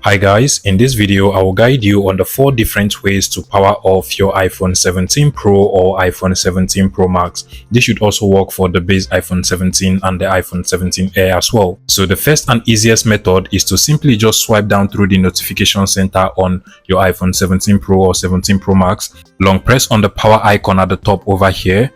Hi guys, in this video I will guide you on the 4 different ways to power off your iPhone 17 Pro or iPhone 17 Pro Max. This should also work for the base iPhone 17 and the iPhone 17 Air as well. So the first and easiest method is to simply just swipe down through the notification center on your iPhone 17 Pro or 17 Pro Max. Long press on the power icon at the top over here,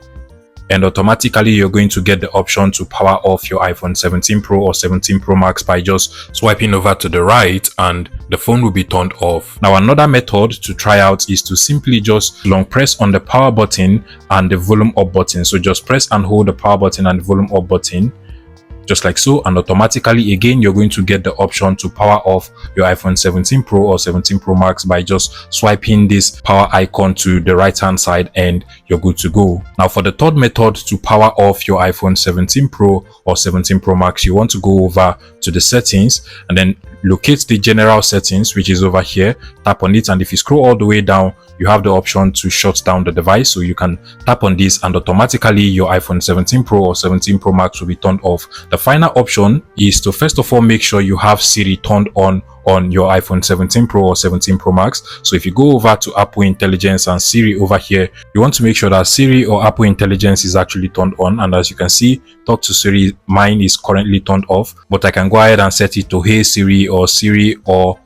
and automatically you're going to get the option to power off your iPhone 17 Pro or 17 Pro Max by just swiping over to the right, and the phone will be turned off. Now another method to try out is to simply just long press on the power button and the volume up button. So just press and hold the power button and the volume up button just like so, and automatically again you're going to get the option to power off your iPhone 17 Pro or 17 Pro Max by just swiping this power icon to the right hand side, and you're good to go. Now for the third method to power off your iPhone 17 Pro or 17 Pro Max, you want to go over to the settings and then locate the general settings, which is over here. Tap on it, and if you scroll all the way down, you have the option to shut down the device. So you can tap on this and automatically your iPhone 17 Pro or 17 Pro Max will be turned off. The final option is to first of all make sure you have Siri turned on your iPhone 17 Pro or 17 Pro Max. So if you go over to Apple Intelligence and Siri over here, you want to make sure that Siri or Apple Intelligence is actually turned on. And as you can see, Talk to Siri, mine is currently turned off, but I can go ahead and set it to Hey Siri or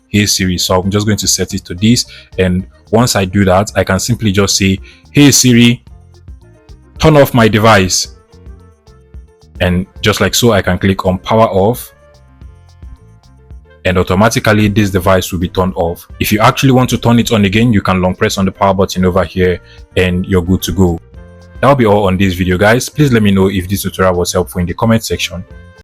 Hey Siri. So I'm just going to set it to this, and once I do that, I can simply just say, Hey Siri, turn off my device. And just like so, I can click on power off, and automatically this device will be turned off. If you actually want to turn it on again, you can long press on the power button over here and you're good to go. That'll be all on this video guys. Please let me know if this tutorial was helpful in the comment section.